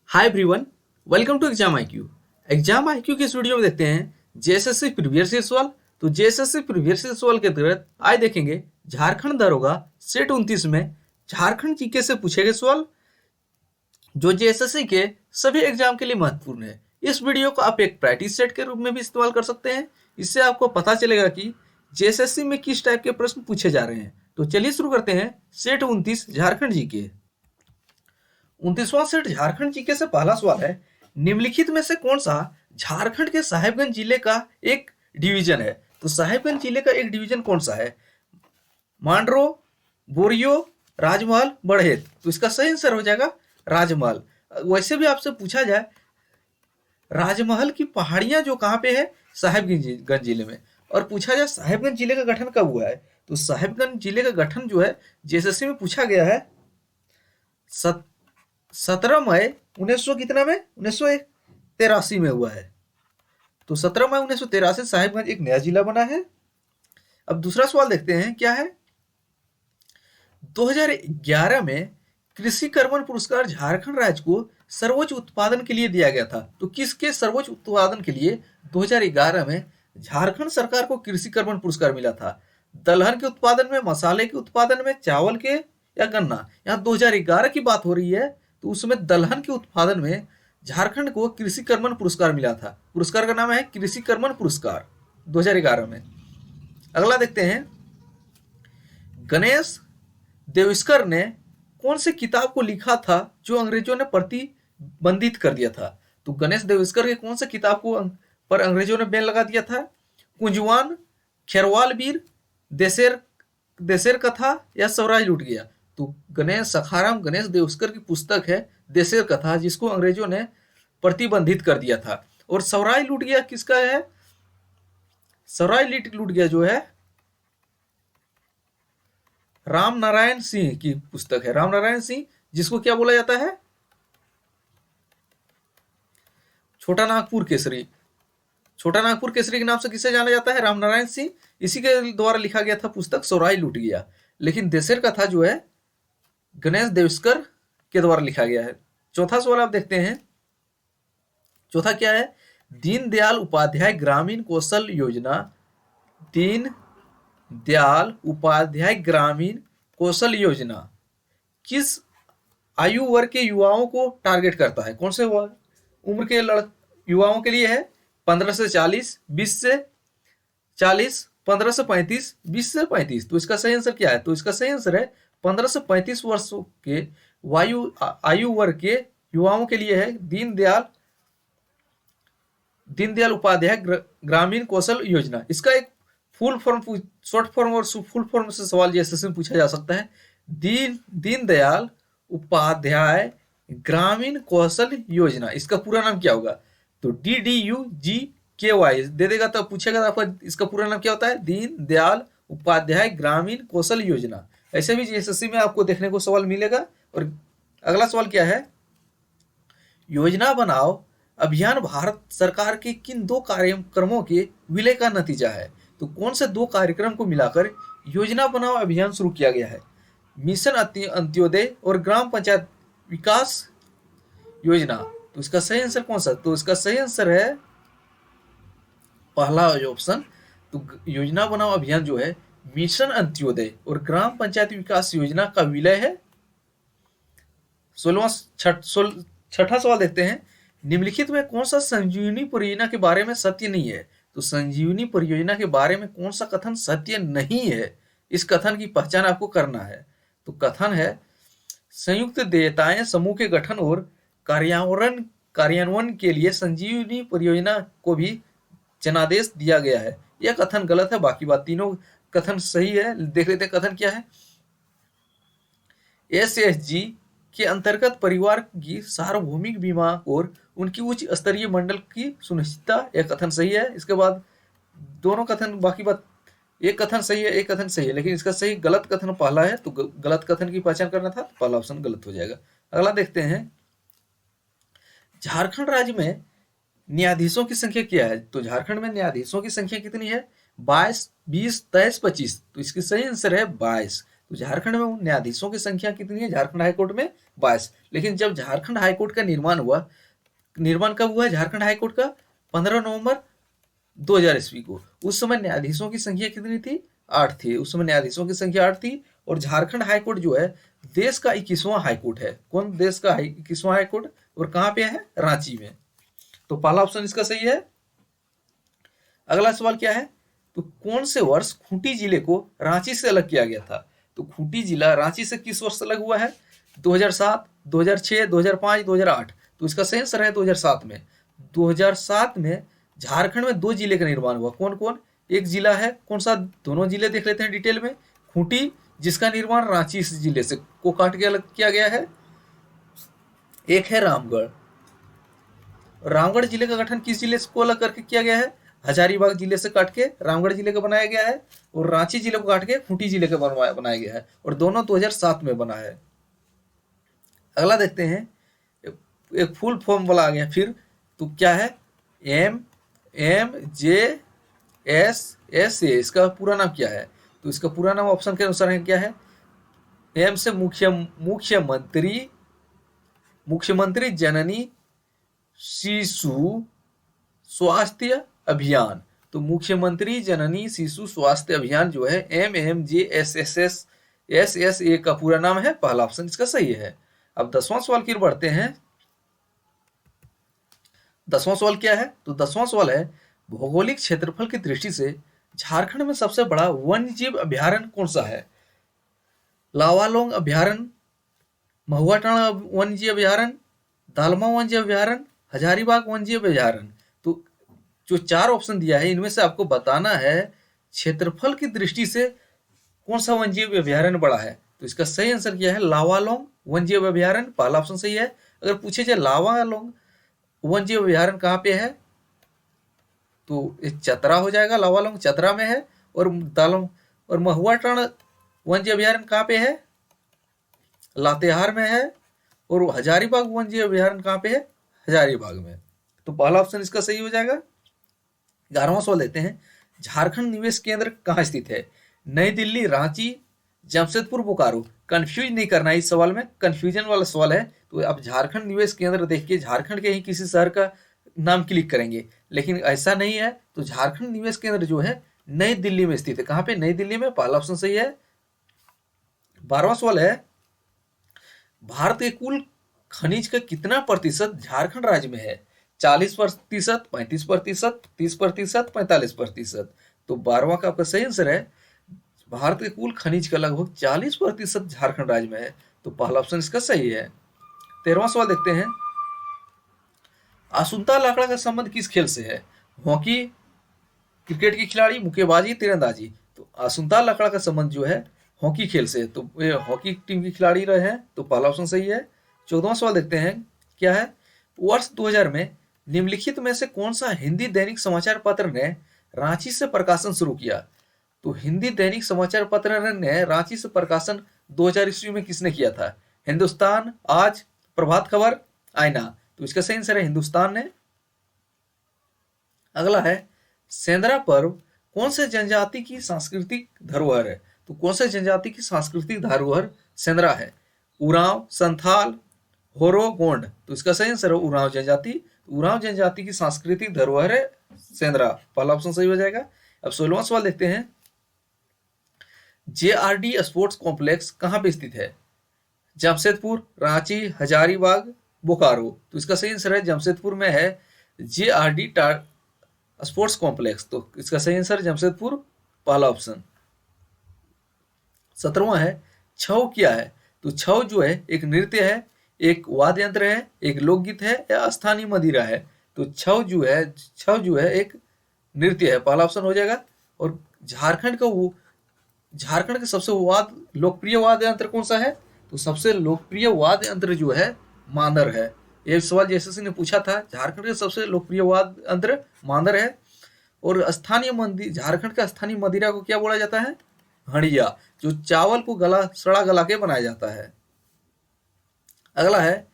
Hi everyone, welcome to exam IQ. Exam IQ के इस video में देखते हैं जेएसएससी प्रीवियस ईयर सवाल। तो जेएसएससी प्रीवियस ईयर सवाल के तहत आज देखेंगे झारखंड दरोगा सेट 29 में झारखंड जीके से पूछे गए सवाल जो जेएसएससी के सभी एग्जाम के लिए महत्वपूर्ण है। इस वीडियो को आप एक प्रैक्टिस सेट के रूप में भी इस्तेमाल कर सकते हैं। इससे आपको पता चलेगा कि जेएसएससी में किस टाइप के प्रश्न पूछे जा रहे हैं। तो चलिए शुरू करते हैं। Set 29 Jharkhand GK. 29वां सेट झारखंड जीके से पहला सवाल है, निम्नलिखित में से कौन सा झारखंड के साहेबगंज जिले का एक डिवीजन है। तो साहेबगंज जिले का एक डिवीजन कौन सा है? मांडरो, बोरियो, राजमहल, बढ़ेत। तो इसका सही आंसर हो जाएगा राजमहल। वैसे भी आपसे पूछा जाए राजमहल की पहाड़ियां जो कहाँ पे है, साहेबगंज जिले में, और पूछा जाए साहेबगंज जिले का गठन कब हुआ है, तो साहेबगंज जिले का गठन जो है जेएसएससी में पूछा गया है 17 मई 1900 कितना में 1983 में हुआ है। तो 17 मई 1983 साहिबगंज एक नया जिला बना है। अब दूसरा सवाल देखते हैं क्या है। 2011 में कृषि कर्मण पुरस्कार झारखंड राज्य को सर्वोच्च उत्पादन के लिए दिया गया था। तो किसके सर्वोच्च उत्पादन के लिए 2011 में झारखंड सरकार को कृषि कर्मण पुरस्कार मिला था? दलहन के उत्पादन में, मसाले के उत्पादन में, चावल के या गन्ना? यहाँ 2011 की बात हो रही है, तो उसमें दलहन के उत्पादन में झारखंड को कृषि कर्मण पुरस्कार मिला था। पुरस्कार का नाम है कृषि कर्मण पुरस्कार 2011 में। अगला देखते हैं, गणेश देविस्कर ने कौन से किताब को लिखा था जो अंग्रेजों ने प्रतिबंधित कर दिया था? तो गणेश देविस्कर के कौन से किताब को पर अंग्रेजों ने बैन लगा दिया था? कुंजवान, खेरवाल वीर, देशेर कथा या स्वराज लूट गया? तो गणेश सखाराम गणेश देवस्कर की पुस्तक है देशेर कथा, जिसको अंग्रेजों ने प्रतिबंधित कर दिया था। और स्वराज लूट गया किसका है? स्वराज लूट गया जो है राम नारायण सिंह की पुस्तक है। राम नारायण सिंह, जिसको क्या बोला जाता है? छोटा नागपुर केसरी। छोटा नागपुर केसरी के नाम से किसे जाना जाता है? राम नारायण सिंह। इसी के द्वारा लिखा गया था पुस्तक स्वराज लूट गया। लेकिन देशेर कथा जो है गणेश देवस्कर के द्वारा लिखा गया है। चौथा सवाल आप देखते हैं। चौथा क्या है? दीनदयाल उपाध्याय ग्रामीण कौशल योजना, दीन दयाल उपाध्याय ग्रामीण कौशल योजना किस आयु वर्ग के युवाओं को टारगेट करता है? कौन से उम्र के युवाओं के लिए है? 15 से 40, 20 से 40, 15 से 35, 20 से 35। तो इसका सही आंसर क्या है? तो इसका सही आंसर है 15 से 35 वर्षों के आयु वर्ग के युवाओं के लिए है दीनदयाल उपाध्याय ग्रामीण कौशल योजना। इसका एक फुल फॉर्म, शॉर्ट फॉर्म और फुल फॉर्म से सवाल जेएसएससी में पूछा जा सकता है। दीनदयाल उपाध्याय ग्रामीण कौशल योजना, इसका पूरा नाम क्या होगा? तो DDUGKY दे देगा तो पूछेगा तो आपका इसका पूरा नाम क्या होता है? दीनदयाल उपाध्याय ग्रामीण कौशल योजना। ऐसे भी जेएसएससी में आपको देखने को सवाल मिलेगा। और अगला सवाल क्या है? योजना बनाओ अभियान भारत सरकार के किन दो कार्यक्रमों के विलय का नतीजा है? तो कौन से दो कार्यक्रम को मिलाकर योजना बनाओ अभियान शुरू किया गया है? मिशन अंत्योदय और ग्राम पंचायत विकास योजना। तो इसका सही आंसर कौन सा? तो इसका सही आंसर है पहला ऑप्शन। तो योजना बनाओ अभियान जो है मिशन अंत्योदय और ग्राम पंचायत विकास योजना का विलय है। छठा सवाल देखते हैं, निम्नलिखित में कौन सा संजीवनी परियोजना के बारे में सत्य नहीं है? तो संजीवनी परियोजना के बारे में कौन सा कथन सत्य नहीं है? इस कथन की पहचान आपको करना है। तो कथन है, संयुक्त देयताएं समूह के गठन और कार्यान्वयन के लिए संजीवनी परियोजना को भी जनादेश दिया गया है। यह कथन गलत है, बाकी बात तीनों कथन सही है। देख लेते हैं कथन क्या है। SSG के अंतर्गत परिवार की सार्वभौमिक बीमा और उनकी उच्च स्तरीय मंडल की सुनिश्चितता, यह कथन सही है। इसके बाद दोनों कथन, बाकी बात, एक कथन सही है, एक कथन सही है, लेकिन इसका सही गलत कथन पहला है। तो गलत कथन की पहचान करना था, तो पहला ऑप्शन गलत हो जाएगा। अगला देखते हैं, झारखंड राज्य में न्यायाधीशों की संख्या क्या है? तो झारखंड में न्यायाधीशों की संख्या कितनी है? 22, 20, 23, 25। तो इसकी सही आंसर है 22। तो झारखंड में न्यायाधीशों की संख्या कितनी है झारखंड हाईकोर्ट में? 22। लेकिन जब झारखंड हाईकोर्ट का निर्माण हुआ, निर्माण कब हुआ झारखंड हाईकोर्ट का? 15 नवंबर 2000 ईस्वी को। उस समय न्यायाधीशों की संख्या कितनी थी? 8 थी। उस समय न्यायाधीशों की संख्या 8 थी। और झारखंड हाईकोर्ट जो है देश का 21वां हाईकोर्ट है। कौन देश का 21वां हाईकोर्ट? और कहाँ पे है? रांची में। तो पहला ऑप्शन इसका सही है। अगला सवाल क्या है? तो कौन से वर्ष खूंटी जिले को रांची से अलग किया गया था? तो खूंटी जिला रांची से किस वर्ष अलग हुआ है? 2007, 2006, 2005, 2008। तो इसका सही आंसर है 2007 में। 2007 में झारखंड में 2 जिले का निर्माण हुआ। कौन कौन? एक जिला है, कौन सा? दोनों जिले देख लेते हैं डिटेल में। खूंटी, जिसका निर्माण रांची जिले से को काट के अलग किया गया है। एक है रामगढ़। रामगढ़ जिले का गठन किस जिले को अलग करके किया गया है? हजारीबाग जिले से काट के रामगढ़ जिले का बनाया गया है। और रांची जिले को काट के खूंटी जिले का बनाया गया है। और दोनों 2007 में बना है। अगला देखते हैं, एक फुल फॉर्म वाला आ गया फिर। तो क्या है? MMJSSA, इसका पूरा नाम क्या है? तो इसका पूरा नाम ऑप्शन के अनुसार है क्या है? एम से मुख्यमंत्री जननी शिशु स्वास्थ्य अभियान। तो मुख्यमंत्री जननी शिशु स्वास्थ्य अभियान जो है MMJSSA का पूरा नाम है। पहला ऑप्शन इसका सही है। अब 10वां सवाल की ओर बढ़ते हैं। 10वां सवाल क्या है? तो 10वां सवाल है, भौगोलिक क्षेत्रफल की दृष्टि से झारखंड में सबसे बड़ा वन्यजीव अभ्यारण्य कौन सा है? लावालोंग अभ्यारण्य, महुआटांड़ा वन्यजीव अभ्यारण्य, दालमा वन्यजीव अभ्यारण्य, हजारीबाग वन्यजीव अभ्यारण्य। तो जो 4 ऑप्शन दिया है इनमें से आपको बताना है क्षेत्रफल की दृष्टि से कौन सा वन्यजीव अभ्यारण्य बड़ा है। तो इसका सही आंसर क्या है? लावालोंग वन्यजीव अभ्यारण्य। पहला ऑप्शन सही है। अगर पूछे जाए लावालोंग वन्यजीव अभ्यारण्य कहाँ पे है, तो चतरा हो जाएगा। लावालोंग चतरा में है। और दालों और महुआटांड़ा वन्यजीव अभ्यारण्य कहाँ पे है? लातेहार में है। और हजारीबाग वन्यजीव अभ्यारण्य कहाँ पे है? हजारीबाग में। तो पहला ऑप्शन इसका सही हो जाएगा। 11वां सवाल देते हैं, झारखंड निवेश केंद्र कहाँ स्थित है? नई दिल्ली, रांची, जमशेदपुर, बोकारो। कंफ्यूज नहीं करना है इस सवाल में, कंफ्यूजन वाला सवाल है। तो आप झारखंड निवेश केंद्र देख के झारखंड के ही किसी शहर का नाम क्लिक करेंगे, लेकिन ऐसा नहीं है। तो झारखंड निवेश केंद्र जो है नई दिल्ली में स्थित है। कहाँ पे? नई दिल्ली में। पहला ऑप्शन सही है। 12वां सवाल है, भारत के कुल खनिज का कितना प्रतिशत झारखंड राज्य में है? 40%, 35%, 30%, 45%। तो 12वां का आपका सही आंसर है। भारत के कुल खनिज का लगभग 40% झारखंड राज्य में है। तो पहला ऑप्शन इसका सही है। 13वां सवाल देखते हैं, आसुंता लाकड़ा का संबंध किस खेल से है? हॉकी, क्रिकेट की खिलाड़ी, मुक्केबाजी, तीरंदाजी। तो आसुंता लाकड़ा का संबंध जो है हॉकी खेल से है। तो ये हॉकी टीम की खिलाड़ी रहे हैं। तो पहला ऑप्शन सही है। 14वां सवाल देखते हैं, क्या है? वर्ष 2000 में निम्नलिखित में से कौन सा हिंदी दैनिक समाचार पत्र ने रांची से प्रकाशन शुरू किया? तो हिंदी दैनिक समाचार पत्र ने रांची से प्रकाशन 2000 ईस्वी में किसने किया था? हिंदुस्तान, आज, प्रभात खबर, आईना। तो इसका सही आंसर है हिंदुस्तान ने। अगला है, सेंद्रा पर्व कौन से जनजाति की सांस्कृतिक धरोहर है? तो कौन से जनजाति की सांस्कृतिक धरोहर सेंद्रा है? उरांव, संथाल, होरो, गोंड। तो इसका सही आंसर है उरांव जनजाति। उरांव जनजाति की सांस्कृतिक धरोहर है सेंद्रा। पहला ऑप्शन सही हो जाएगा। अब 16वां सवाल देखते हैं, JRD स्पोर्ट्स कॉम्प्लेक्स कहाँ पे स्थित है? जमशेदपुर, रांची, हजारीबाग, बोकारो। तो इसका सही आंसर है जमशेदपुर में है JRD स्पोर्ट्स कॉम्प्लेक्स। तो इसका सही आंसर जमशेदपुर, पहला ऑप्शन। 17वां है, छऊ क्या है? तो छऊ जो है एक नृत्य है, एक वाद्य यंत्र है, एक लोकगीत है या स्थानीय मदिरा है। तो छऊ जो है एक नृत्य है। पहला ऑप्शन हो जाएगा। और झारखंड का सबसे लोकप्रिय वाद्य यंत्र कौन सा है? तो सबसे लोकप्रिय वाद्य यंत्र जो है मांदर है। ये सवाल JSSC ने पूछा था। झारखंड का सबसे लोकप्रिय वाद्य यंत्र मांदर है। और झारखंड का स्थानीय मदिरा को क्या बोला जाता है? हड़िया, जो चावल को सड़ा गला के बनाया जाता है। अगला है,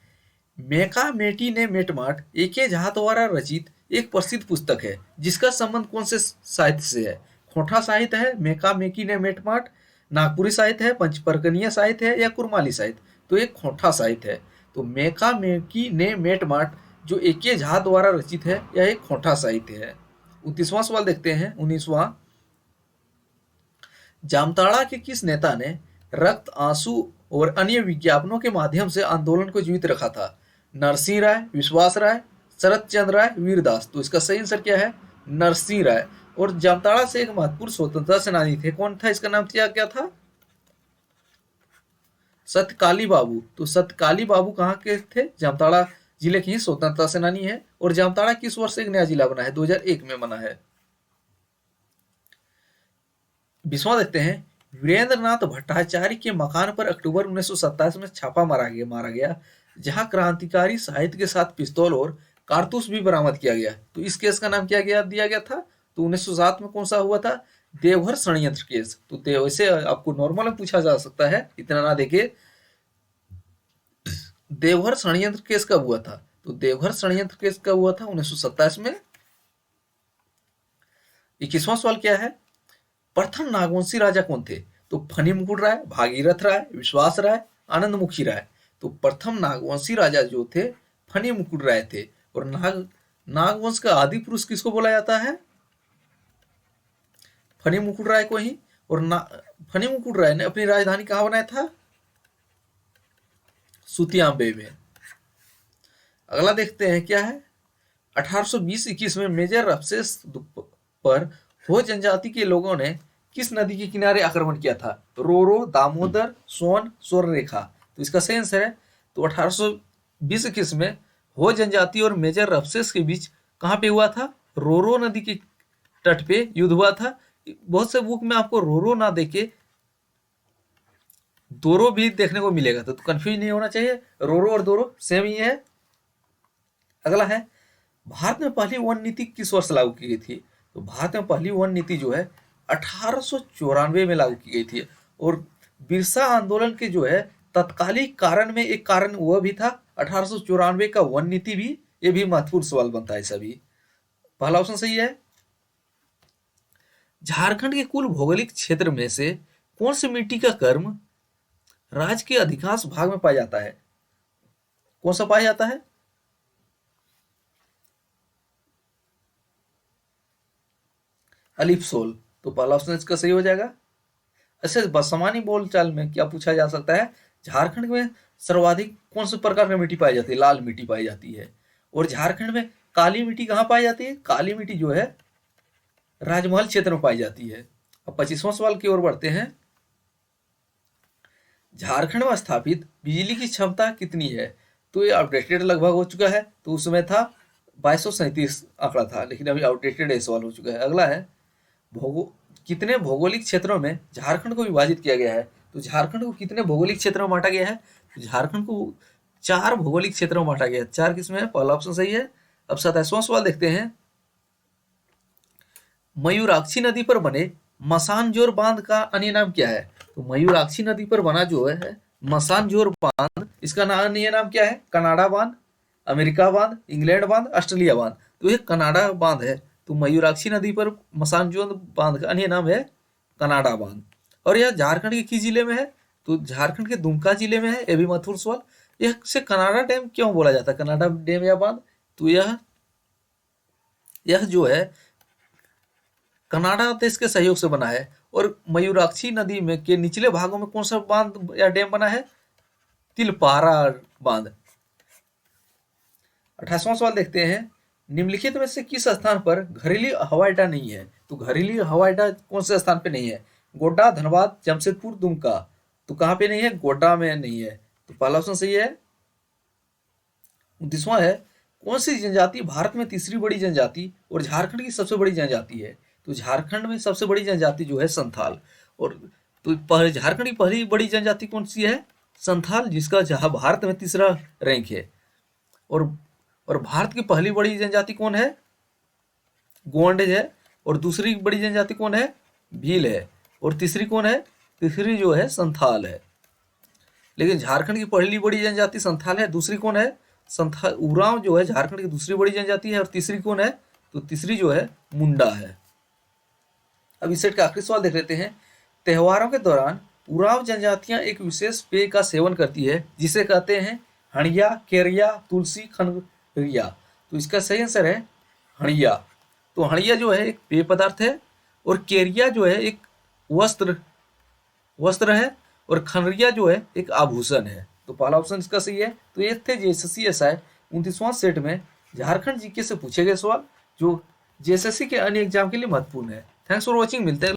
मेका मेटी ने मेटमाट AK झा द्वारा रचित एक प्रसिद्ध पुस्तक है जिसका संबंध कौन से साहित्य से है? खोंठा साहित्य है, मेका मेकी ने मेटमाट, नागपुरी साहित्य है, पंचपर्कनीय साहित्य है या कुरमाली साहित्य? तो ये खोंठा साहित्य है। तो मेका मेकी ने मेट माट जो एके झा द्वारा रचित है, यह एक खोंठा साहित्य है। 29वां सवाल देखते हैं। 19वां, जामताड़ा के किस नेता ने रक्त, आंसू और अन्य विज्ञापनों के माध्यम से आंदोलन को जीवित रखा था? नरसिंह राय, विश्वास राय, शरद चंद्र राय, वीरदास? तो इसका सही आंसर क्या है? नरसिंह राय। और जामताड़ा से एक महत्वपूर्ण स्वतंत्रता सेनानी थे, कौन था? इसका नाम क्या था? सत्यकाली बाबू। तो सत्यकाली बाबू कहाँ के थे? जामताड़ा जिले के ही स्वतंत्रता सेनानी है। और जामताड़ा किस वर्ष एक नया जिला बना है? 2001 में बना है। 20वां देखते हैं। वीरेंद्र नाथ भट्टाचार्य के मकान पर अक्टूबर 1927 में छापा मारा गया, जहां क्रांतिकारी साहित्य के साथ पिस्तौल और कारतूस भी बरामद किया गया। तो इस केस का नाम क्या दिया गया था? तो 1907 में कौन सा हुआ था? देवघर षड्यंत्र केस। तो वैसे आपको नॉर्मल में पूछा जा सकता है, इतना ना देखे। देवघर षड्यंत्र केस कब हुआ था? तो देवघर षड्यंत्र केस कब हुआ था? 1927 में। 21वां सवाल क्या है? प्रथम नागवंशी राजा कौन थे? तो फनी मुकुट राय, भागीरथ राय, विश्वास राय, आनंदमुखी राय? तो प्रथम नागवंशी राजा जो थे फनी मुकुट राय थे। और नागवंश का आदि पुरुष किसको बोला जाता है? फनी मुकुट राय को ही। और फनी मुकुट राय ने अपनी राजधानी कहाँ बनाया था? सुतियांबे में। अगला देखते हैं क्या है? 1820-21 में मेजर रफसेस पर हो जनजाति के लोगों ने किस नदी के किनारे आक्रमण किया था? रोरो, दामोदर, सोन, स्वर्णरेखा? तो इसका सही आंसर है। तो 1820-21 में हो जनजाति और मेजर रफसेस के बीच कहाँ पे हुआ था? रोरो नदी के तट पे युद्ध हुआ था। बहुत से बुक में आपको रोरो ना देके दोरो भी देखने को मिलेगा, तो कंफ्यूज नहीं होना चाहिए। रोरो और दोरो सेम ही है। अगला है, भारत में पहली वन नीति किस वर्ष लागू की गई थी? तो भारत में पहली वन नीति जो है 1894 में लागू की गई थी। और बिरसा आंदोलन के जो है तत्कालिक कारण में एक कारण वह भी था 1894 का वन नीति भी। ये भी महत्वपूर्ण सवाल बनता है सभी। पहला ऑप्शन सही है। झारखंड के कुल भौगोलिक क्षेत्र में से कौन सी मिट्टी का कर्म राज्य के अधिकांश भाग में पाया जाता है? कौन सा पाया जाता है? अलिपसोल। तो पहला ऑप्शन इसका सही हो जाएगा। ऐसे सामान्य बोलचाल में क्या पूछा जा सकता है? झारखंड में सर्वाधिक कौन से प्रकार की मिट्टी पाई जाती है? लाल मिट्टी पाई जाती है। और झारखंड में काली मिट्टी कहाँ पाई जाती है? काली मिट्टी जो है राजमहल क्षेत्र में पाई जाती है। अब 25वां सवाल की ओर बढ़ते हैं। झारखंड में स्थापित बिजली की क्षमता कितनी है? तो ये आउटडेटेड लगभग हो चुका है। तो उस समय था 2237 आंकड़ा था, लेकिन अभी आउटडेटेड सवाल हो चुका है। अगला है, कितने भौगोलिक क्षेत्रों में झारखंड को विभाजित किया गया है? तो झारखंड को कितने भौगोलिक क्षेत्रों में बांटा गया है? तो झारखंड को 4 भौगोलिक क्षेत्रों में बांटा गया है। 4 किसमें है? पहला ऑप्शन सही है। अब 27वां सवाल देखते हैं। मयूराक्षी नदी पर बने मसानजोर बांध का अन्य नाम क्या है? तो मयूराक्षी नदी पर बना जो है मसानजोर बांध, इसका अन्य नाम क्या है? कनाडा बांध, अमेरिका बांध, इंग्लैंड बांध, ऑस्ट्रेलिया बांध? तो ये कनाडा बांध है। तो मयूराक्षी नदी पर मसानजोर बांध का अन्य नाम है कनाडा बांध। और यह झारखंड के किस जिले में है? तो झारखंड के दुमका जिले में है। यह भी महत्वपूर्ण सवाल। यह से कनाडा डैम क्यों बोला जाता है? कनाडा डैम या बांध? तो यह जो है कनाडा देश के सहयोग से बना है। और मयूराक्षी नदी में के निचले भागों में कौन सा बांध या डैम बना है? तिलपारा बांध। 28वां सवाल देखते हैं। निम्नलिखित में से किस स्थान पर घरेलू हवाई अड्डा नहीं है? तो घरेलू हवाई अड्डा कौन से स्थान पे नहीं है? गोड्डा, धनबाद, जमशेदपुर, दुमका? तो कहाँ पे नहीं है? गोड्डा में नहीं है। तो पहला ऑप्शन सही है। 29वां है, कौन सी जनजाति भारत में तीसरी बड़ी जनजाति और झारखंड की सबसे बड़ी जनजाति है? तो झारखंड में सबसे बड़ी जनजाति जो है संथाल। और तो झारखंड की पहली बड़ी जनजाति कौन सी है? संथाल, जिसका जहां भारत में तीसरा रैंक है। और भारत की पहली बड़ी जनजाति कौन है? गोंड है। और दूसरी बड़ी जनजाति कौन है? भील है। और तीसरी कौन है? तीसरी जो है संथाल है। लेकिन झारखंड की पहली बड़ी जनजाति संथाल है। दूसरी कौन है? संथाल। उरांव जो है झारखंड की दूसरी बड़ी जनजाति है। और तीसरी कौन है? तो तीसरी जो है मुंडा है। अब इस सेट का आखिरी सवाल देख लेते हैं। त्योहारों के दौरान उरांव जनजातियां एक विशेष पेय का सेवन करती है जिसे कहते हैं हणिया, केरिया, तुलसी, खनरिया। तो इसका सही आंसर है हणिया। तो हणिया जो है एक पेय पदार्थ है और केरिया जो है एक वस्त्र वस्त्र है और खनरिया जो है एक आभूषण है। तो पहला ऑप्शन इसका सही है। तो ये थे जेएसएससी एसआई 29वां सेट में झारखंड जीके से पूछे गए सवाल जो जेएसएससी के अन्य एग्जाम के लिए महत्वपूर्ण है। थैंक्स फॉर वॉचिंग, मिलते हैं